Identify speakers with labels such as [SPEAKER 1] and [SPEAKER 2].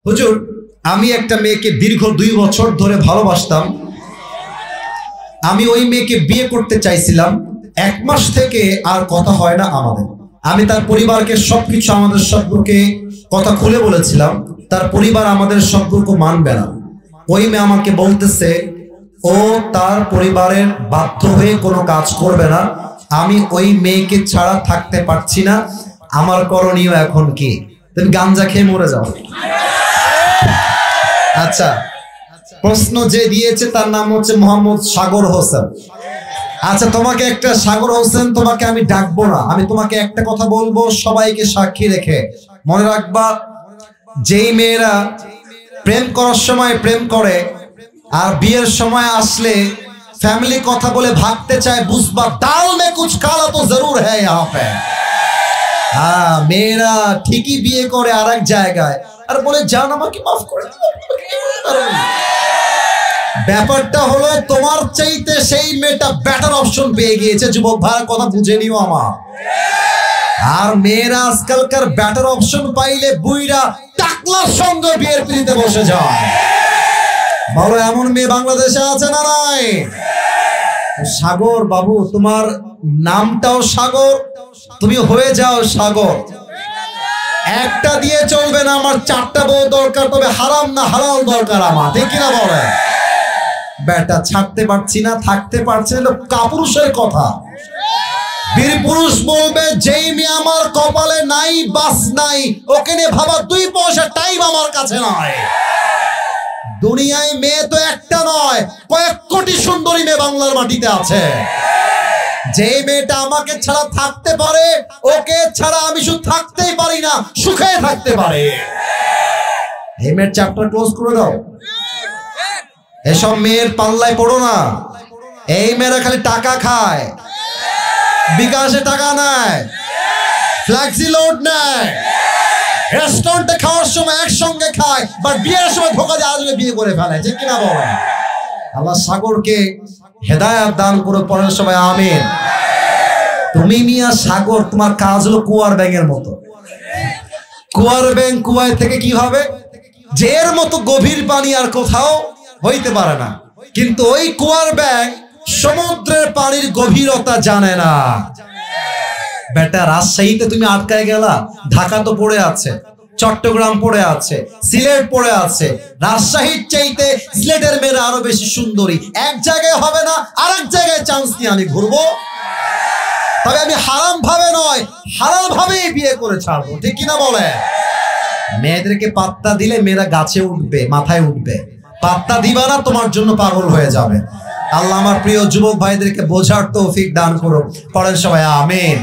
[SPEAKER 1] হুজুর, আমি একটা মেয়েকে দীর্ঘ 2 বছর ধরে ভালোবাসতাম। আমি ওই মেয়েকে বিয়ে করতে চাইছিলাম। 1 মাস থেকে আর কথা হয় না আমাদের। আমি তার পরিবারকে সবকিছু আমাদের সম্পর্কে কথা খুলে বলেছিলাম। তার পরিবার আমাদের সম্পর্ক মানবে না। ওই মেয়ে আমাকে বলতেছে ও তার পরিবারের বাধ্য হয়ে কোনো কাজ করবে না। আমি ওই মেয়েকে ছাড়া থাকতে পারছি না। আমার করণীয় এখন কি? তুমি গাঞ্জা খেয়ে মরে যাও। আচ্ছা, প্রশ্ন যে দিয়েছে তার নাম হচ্ছে মোহাম্মদ সাগর হোসেন। আচ্ছা, তোমাকে একটা সাগর হোসেন, তোমাকে আমি ডাকবো না। আমি তোমাকে একটা কথা বলবো, সবাইকে সাক্ষী রেখে মনে রাখবা, যেই মেয়েরা প্রেম করার সময় প্রেম করে আর বিয়ের সময় আসলে ফ্যামিলি কথা বলে ভাগতে চায়, বুঝবা দাল মে কুছ কালা তো জরুর হ্যায় यहाँ पे। হ্যাঁ, মেয়েরা ঠিকই বিয়ে করে আর এক জায়গায় আর বলে জান আমাকে মাফ করে দিন। ব্যাপারটা হলো তোমার চাইতে সেই মেয়েটা বেটার অপশন পেয়ে গিয়েছে। যুবক ভাইয়ের কথা বুঝে নিও আমার। আর মেয়েরা আজকালকার বেটার অপশন পাইলে বুইরা টাকলার সঙ্গে বিয়ের পিড়িতে বসে যায়। বলো, এমন মেয়ে বাংলাদেশে আছে না নাই? সাগর বাবু, তোমার নামটাও সাগর, তুমি হয়ে যাও সাগর। একটা দিয়ে চলবে না, আমার 4টা বউ দরকার, তবে হারাম না হালাল দরকার আমার, ঠিক কিনা বলে? বেটা ছাড়তে পারছি না, থাকতে পারছি না, কাপুরুষের কথা। বীর পুরুষ বলবে যেই মেয়ে আমার কপালে নাই, বাস নাই, ওকে নিয়ে ভাবা 2 পয়সা টাইম আমার কাছে নাই। দুনিয়ায় মেয়ে তো একটা নয়, কয়েক কোটি সুন্দরী মেয়ে বাংলার মাটিতে আছে। যে মেয়েটা আমাকে ছাড়া থাকতে পারে, ওকে ছাড়া আমি শুধু থাকতেই পারি না, সুখে থাকতে পারে। এই মেয়ের চ্যাপ্টার ক্লোজ করে দাও। এসব মেয়ের পাল্লায় পড়ো না। এই মেয়েরা খালি টাকা খায়, বিকাশে টাকা নেয়, ফ্ল্যাক্সি লোড নেয়, রেস্টুরেন্টে খাওয়ার সময় একসঙ্গে খায়, বাট বিয়ের সময় ধোকা দিয়ে আসলে বিয়ে করে ফেলে, ঠিক কিনা বলে? আল্লাহ সাগরকে হেদায়েত দান করে পড়েন সবাই আমিন। তুমি মিয়া সাগর, তোমার কাজ হলো কুয়ার ব্যাঙের মতো। কুয়ার ব্যাঙ কুয়ায় থেকে কি হবে? যে এর মতো গভীর পানি আর কোথাও হইতে পারে না। কিন্তু ওই কুয়ার ব্যাঙ সমুদ্রের পানির গভীরতা জানে না। বেটা, রাজশাহীতে তুমি আটকায় গেলা, ঢাকা তো পড়ে আছে, চট্টগ্রাম পড়ে আছে, সিলেট পড়ে আছে। রাজশাহীর চাইতে সিলেটের মেয়েরা আরো বেশি সুন্দরী। এক জায়গায় হবে না, আরেক জায়গায় চান্স নিয়ে আমি ঘুরবো। তবে আমি হারাম ভাবে নয়, হালাল ভাবেই বিয়ে করে ছাড়বো, ঠিক কিনা বলে? মেয়েদেরকে পাত্তা দিলে মেয়েরা গাছে উঠবে, মাথায় উঠবে। পাত্তা দিবা না, তোমার জন্য পাগল হয়ে যাবে। আল্লাহ আমার প্রিয় যুবক ভাইদেরকে বোঝার তৌফিক দান করুন। পড়েন সবাই আমিন।